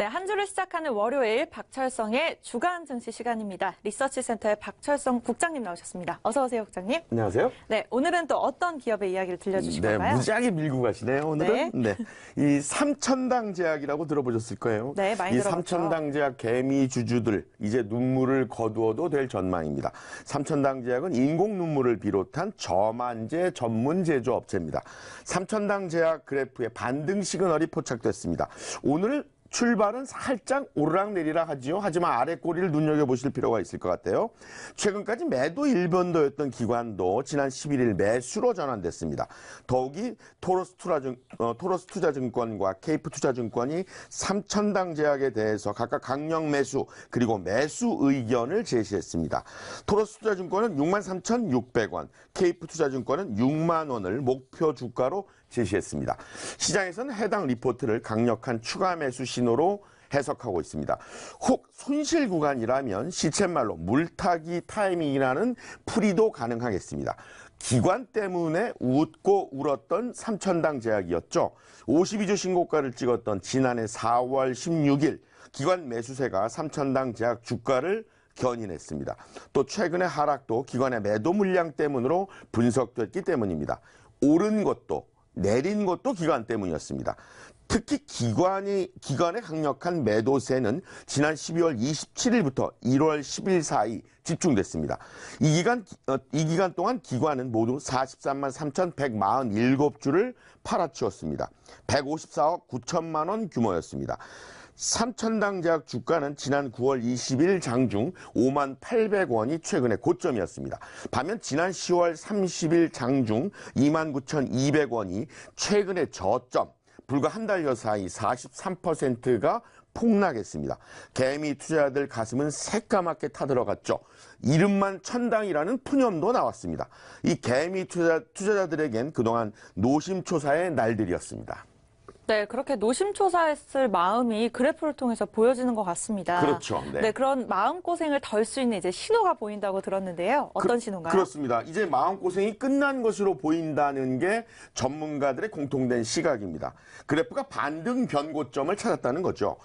네, 한 주를 시작하는 월요일 박철성의 주간 증시 시간입니다. 리서치센터의 박철성 국장님 나오셨습니다. 어서 오세요, 국장님. 안녕하세요. 네, 오늘은 또 어떤 기업의 이야기를 들려주실 건가요? 무지하게 밀고 가시네요, 오늘은. 네. 이 삼천당 제약이라고 들어보셨을 거예요. 네, 많이 들어봤죠. 삼천당 제약 개미 주주들 이제 눈물을 거두어도 될 전망입니다. 삼천당 제약은 인공 눈물을 비롯한 저만제 전문 제조업체입니다. 삼천당 제약 그래프에 반등 시그널이 포착됐습니다. 오늘 출발은 살짝 오르락내리락 하지요. 하지만 아래 꼬리를 눈여겨보실 필요가 있을 것 같아요. 최근까지 매도 일변도였던 기관도 지난 11일 매수로 전환됐습니다. 더욱이 토로스 투자증권과 케이프 투자증권이 삼천당 제약에 대해서 각각 강력 매수 그리고 매수 의견을 제시했습니다. 토로스 투자증권은 63,600원, 케이프 투자증권은 6만 원을 목표 주가로 제시했습니다. 시장에서는 해당 리포트를 강력한 추가 매수 신호로 해석하고 있습니다. 혹 손실 구간이라면 시쳇말로 물타기 타이밍이라는 풀이도 가능하겠습니다. 기관 때문에 웃고 울었던 삼천당 제약이었죠. 52주 신고가를 찍었던 지난해 4월 16일 기관 매수세가 삼천당 제약 주가를 견인했습니다. 또 최근의 하락도 기관의 매도 물량 때문으로 분석됐기 때문입니다. 오른 것도 내린 것도 기관 때문이었습니다. 특히 기관의 강력한 매도세는 지난 12월 27일부터 1월 10일 사이 집중됐습니다. 이 기간 동안 기관은 모두 43만 3,147주를 팔아치웠습니다. 154억 9천만 원 규모였습니다. 삼천당 제약 주가는 지난 9월 20일 장중 5만 800원이 최근의 고점이었습니다. 반면 지난 10월 30일 장중 2만 9,200원이 최근의 저점, 불과 한 달여 사이 43%가 폭락했습니다. 개미 투자자들 가슴은 새까맣게 타들어갔죠. 이름만 천당이라는 푸념도 나왔습니다. 이 개미 투자자들에겐 그동안 노심초사의 날들이었습니다. 네, 그렇게 노심초사했을 마음이 그래프를 통해서 보여지는 것 같습니다. 그렇죠. 네, 그런 마음고생을 덜 수 있는 이제 신호가 보인다고 들었는데요. 어떤 신호인가요? 그렇습니다. 이제 마음고생이 끝난 것으로 보인다는 게 전문가들의 공통된 시각입니다. 그래프가 반등 변고점을 찾았다는 거죠.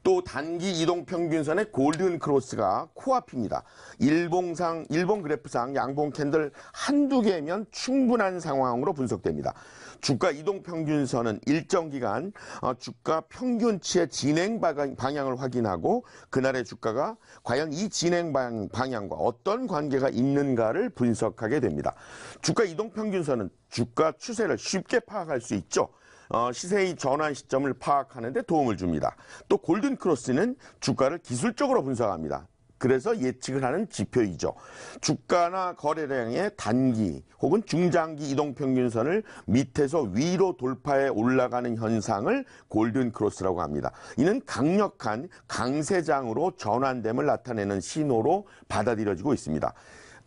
또 단기 이동평균선의 골든 크로스가 코앞입니다. 일본 그래프상 양봉 캔들 한두 개면 충분한 상황으로 분석됩니다. 주가 이동평균선은 일정 기간 주가 평균치의 진행 방향을 확인하고 그날의 주가가 과연 이 진행 방향과 어떤 관계가 있는가를 분석하게 됩니다. 주가 이동평균선은 주가 추세를 쉽게 파악할 수 있죠. 시세의 전환 시점을 파악하는 데 도움을 줍니다. 또 골든 크로스는 주가를 기술적으로 분석합니다. 그래서 예측을 하는 지표이죠. 주가나 거래량의 단기 혹은 중장기 이동평균선을 밑에서 위로 돌파해 올라가는 현상을 골든 크로스라고 합니다. 이는 강력한 강세장으로 전환됨을 나타내는 신호로 받아들여지고 있습니다.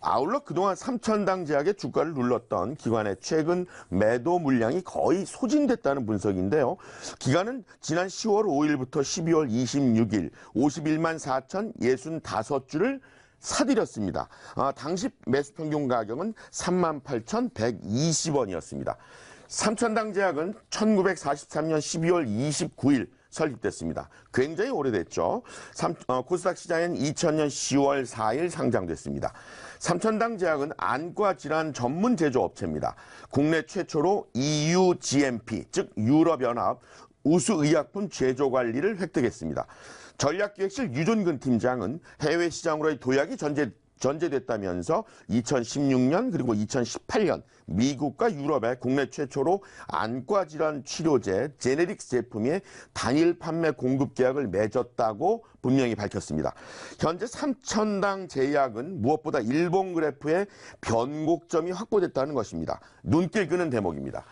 아울러 그동안 삼천당 제약의 주가를 눌렀던 기관의 최근 매도 물량이 거의 소진됐다는 분석인데요. 기관은 지난 10월 5일부터 12월 26일 51만 4,065주를 사들였습니다. 당시 매수 평균 가격은 38,120원이었습니다. 삼천당 제약은 1943년 12월 29일 설립됐습니다. 굉장히 오래됐죠. 코스닥 시장엔 2000년 10월 4일 상장됐습니다. 삼천당 제약은 안과 질환 전문 제조업체입니다. 국내 최초로 EU GMP, 즉 유럽연합 우수의약품 제조 관리를 획득했습니다. 전략기획실 유존근 팀장은 해외 시장으로의 도약이 전제됐다면서 2016년 그리고 2018년 미국과 유럽에 국내 최초로 안과 질환 치료제 제네릭스 제품의 단일 판매 공급 계약을 맺었다고 분명히 밝혔습니다. 현재 삼천당 제약은 무엇보다 일본 그래프의 변곡점이 확보됐다는 것입니다. 눈길 끄는 대목입니다.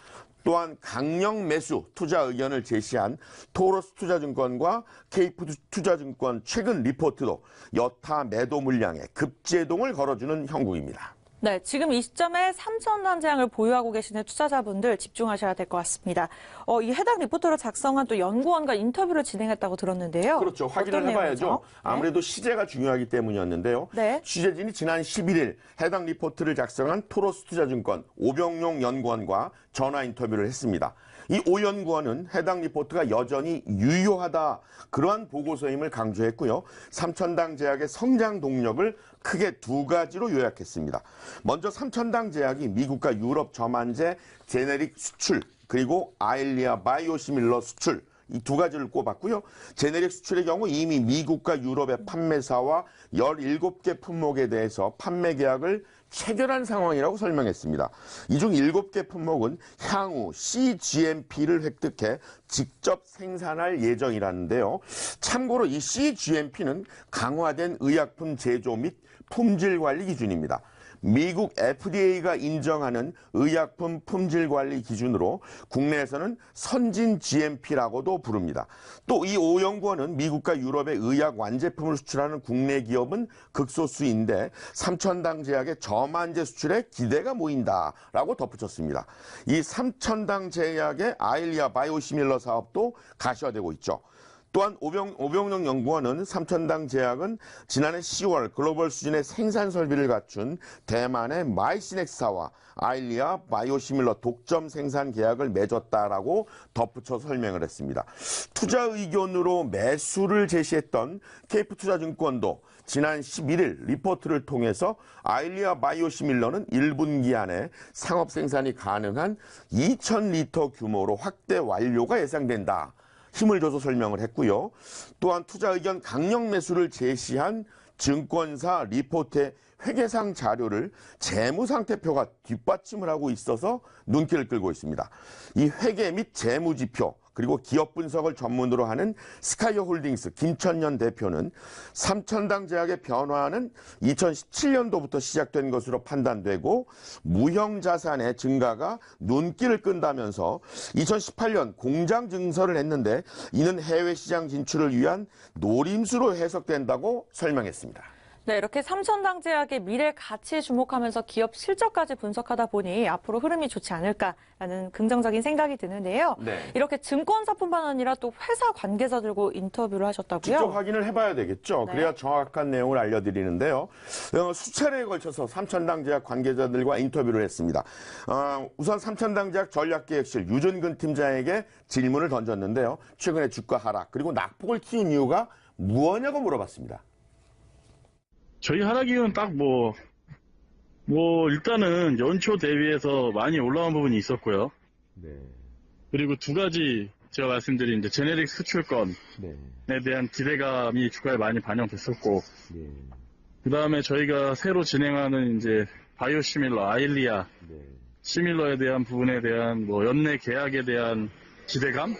또한 강력 매수 투자 의견을 제시한 토로스 투자증권과 케이프 투자증권 최근 리포트도 여타 매도 물량에 급제동을 걸어주는 형국입니다. 네, 지금 이 시점에 삼천당 제약을 보유하고 계시는 투자자분들 집중하셔야 될 것 같습니다. 이 해당 리포트를 작성한 또 연구원과 인터뷰를 진행했다고 들었는데요. 그렇죠. 확인을 해봐야죠. 아무래도 시제가 중요하기 때문이었는데요. 네. 취재진이 지난 11일 해당 리포트를 작성한 토로스 투자증권 오병용 연구원과 전화 인터뷰를 했습니다. 이 오 연구원은 해당 리포트가 여전히 유효하다, 그러한 보고서임을 강조했고요. 삼천당 제약의 성장 동력을 크게 두 가지로 요약했습니다. 먼저 삼천당 제약이 미국과 유럽 저만제 제네릭 수출, 그리고 아일리아 바이오시밀러 수출, 이 두 가지를 꼽았고요. 제네릭 수출의 경우 이미 미국과 유럽의 판매사와 17개 품목에 대해서 판매 계약을 체결한 상황이라고 설명했습니다. 이 중 7개 품목은 향후 CGMP를 획득해 직접 생산할 예정이라는데요. 참고로 이 CGMP는 강화된 의약품 제조 및 품질 관리 기준입니다. 미국 FDA가 인정하는 의약품 품질 관리 기준으로 국내에서는 선진 GMP라고도 부릅니다. 또 이 오 연구원은 미국과 유럽의 의약 완제품을 수출하는 국내 기업은 극소수인데 삼천당 제약의 저만제 수출에 기대가 모인다라고 덧붙였습니다. 이 삼천당 제약의 아일리아 바이오시밀러 사업도 가시화되고 있죠. 또한 오병록 연구원은 삼천당 제약은 지난해 10월 글로벌 수준의 생산 설비를 갖춘 대만의 마이시넥스사와 아일리아 바이오시밀러 독점 생산 계약을 맺었다라고 덧붙여 설명을 했습니다. 투자 의견으로 매수를 제시했던 케이프투자증권도 지난 11일 리포트를 통해서 아일리아 바이오시밀러는 1분기 안에 상업 생산이 가능한 2,000리터 규모로 확대 완료가 예상된다, 힘을 줘서 설명을 했고요. 또한 투자 의견 강력 매수를 제시한 증권사 리포트의 회계상 자료를 재무상태표가 뒷받침을 하고 있어서 눈길을 끌고 있습니다. 이 회계 및 재무지표, 그리고 기업 분석을 전문으로 하는 스카이어 홀딩스 김천년 대표는 삼천당 제약의 변화는 2017년도부터 시작된 것으로 판단되고 무형 자산의 증가가 눈길을 끈다면서 2018년 공장 증설을 했는데 이는 해외 시장 진출을 위한 노림수로 해석된다고 설명했습니다. 네, 이렇게 삼천당 제약의 미래 가치에 주목하면서 기업 실적까지 분석하다 보니 앞으로 흐름이 좋지 않을까라는 긍정적인 생각이 드는데요. 네. 이렇게 증권사뿐만 아니라 또 회사 관계자들과 인터뷰를 하셨다고요? 직접 확인을 해봐야 되겠죠. 네. 그래야 정확한 내용을 알려드리는데요. 수차례에 걸쳐서 삼천당 제약 관계자들과 인터뷰를 했습니다. 우선 삼천당 제약 전략기획실 유준근 팀장에게 질문을 던졌는데요. 최근에 주가 하락, 그리고 낙폭을 키운 이유가 무엇냐고 물어봤습니다. 저희 하락 이유는 딱 일단은 연초 대비해서 많이 올라온 부분이 있었고요. 네. 그리고 두 가지 제가 말씀드린 이제 제네릭 수출권에 네. 대한 기대감이 주가에 많이 반영됐었고, 네. 그 다음에 저희가 새로 진행하는 이제 바이오시밀러, 아일리아, 네. 시밀러에 대한 부분에 대한 연내 계약에 대한 기대감?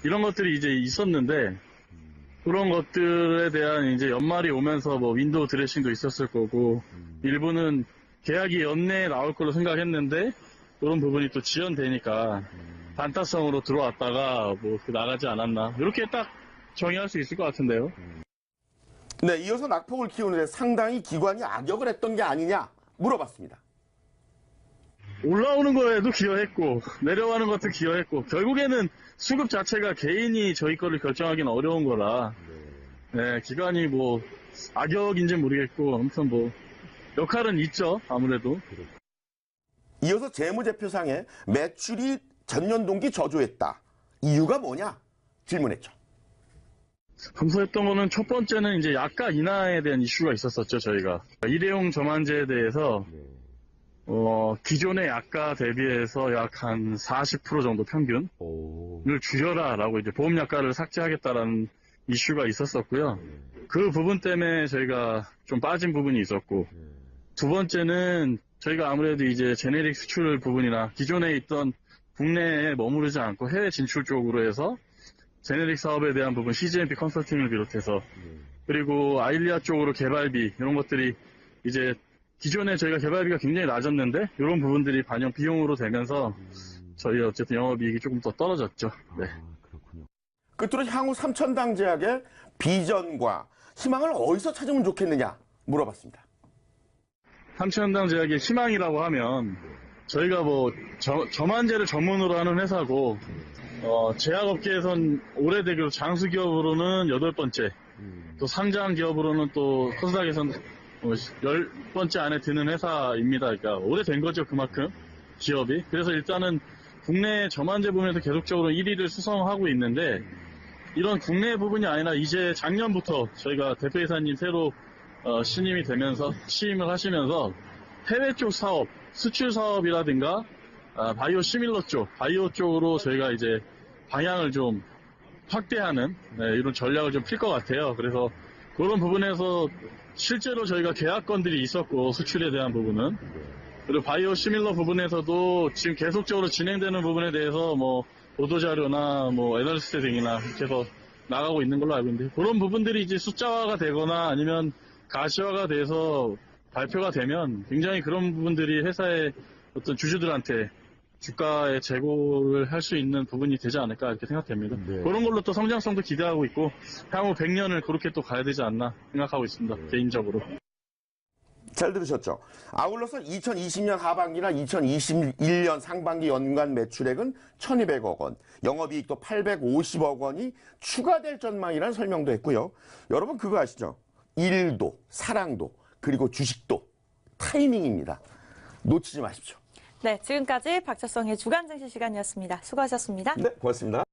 이런 것들이 이제 있었는데, 그런 것들에 대한 이제 연말이 오면서 윈도우 드레싱도 있었을 거고, 일부는 계약이 연내에 나올 걸로 생각했는데, 그런 부분이 또 지연되니까, 단타성으로 들어왔다가 나가지 않았나. 이렇게 딱 정의할 수 있을 것 같은데요. 네, 이어서 낙폭을 키우는데 상당히 기관이 악역을 했던 게 아니냐 물어봤습니다. 올라오는 거에도 기여했고, 내려가는 것도 기여했고, 결국에는 수급 자체가 개인이 저희 거를 결정하기는 어려운 거라, 네, 기관이 악역인지는 모르겠고, 아무튼 역할은 있죠, 아무래도. 이어서 재무제표상에 매출이 전년 동기 저조했다. 이유가 뭐냐? 질문했죠. 감소했던 거는 첫 번째는 이제 약가 인하에 대한 이슈가 있었었죠, 저희가. 일회용 저만제에 대해서, 기존의 약가 대비해서 약 한 40% 정도 평균을 줄여라라고 이제 보험약가를 삭제하겠다라는 이슈가 있었었고요. 그 부분 때문에 저희가 좀 빠진 부분이 있었고, 두 번째는 저희가 아무래도 이제 제네릭 수출 부분이나 기존에 있던 국내에 머무르지 않고 해외 진출 쪽으로 해서 제네릭 사업에 대한 부분, CGMP 컨설팅을 비롯해서, 그리고 아일리아 쪽으로 개발비, 이런 것들이 이제 기존에 저희가 개발비가 굉장히 낮았는데, 이런 부분들이 반영 비용으로 되면서 저희 어쨌든 영업이익이 조금 더 떨어졌죠. 네. 그렇군요. 끝으로 향후 삼천당 제약의 비전과 희망을 어디서 찾으면 좋겠느냐 물어봤습니다. 삼천당 제약의 희망이라고 하면, 저희가 저만제를 전문으로 하는 회사고, 제약업계에선 오래되기로 장수기업으로는 8번째, 또 상장 기업으로는 또 코스닥에선 10번째 안에 드는 회사입니다. 그러니까 오래된 거죠, 그만큼 기업이. 그래서 일단은 국내 저만재 부분에서 계속적으로 1위를 수성하고 있는데 이런 국내 부분이 아니라 이제 작년부터 저희가 대표이사님 새로 신임이 되면서 취임을 하시면서 해외 쪽 사업, 수출 사업이라든가 바이오 시밀러 쪽, 바이오 쪽으로 저희가 이제 방향을 좀 확대하는 이런 전략을 좀 필 것 같아요. 그래서 그런 부분에서 실제로 저희가 계약건들이 있었고 수출에 대한 부분은 그리고 바이오 시밀러 부분에서도 지금 계속적으로 진행되는 부분에 대해서 뭐 보도자료나 뭐 애널리스트 등이나 이렇게 해서 나가고 있는 걸로 알고 있는데 그런 부분들이 이제 숫자화가 되거나 아니면 가시화가 돼서 발표가 되면 굉장히 그런 부분들이 회사의 어떤 주주들한테 주가의 재고를 할 수 있는 부분이 되지 않을까 이렇게 생각됩니다. 네. 그런 걸로 또 성장성도 기대하고 있고 향후 100년을 그렇게 또 가야 되지 않나 생각하고 있습니다. 개인적으로. 잘 들으셨죠? 아울러서 2020년 하반기나 2021년 상반기 연간 매출액은 1,200억 원, 영업이익도 850억 원이 추가될 전망이라는 설명도 했고요. 여러분 그거 아시죠? 일도, 사랑도, 그리고 주식도 타이밍입니다. 놓치지 마십시오. 네, 지금까지 박철성의 주간 증시 시간이었습니다. 수고하셨습니다. 네, 고맙습니다.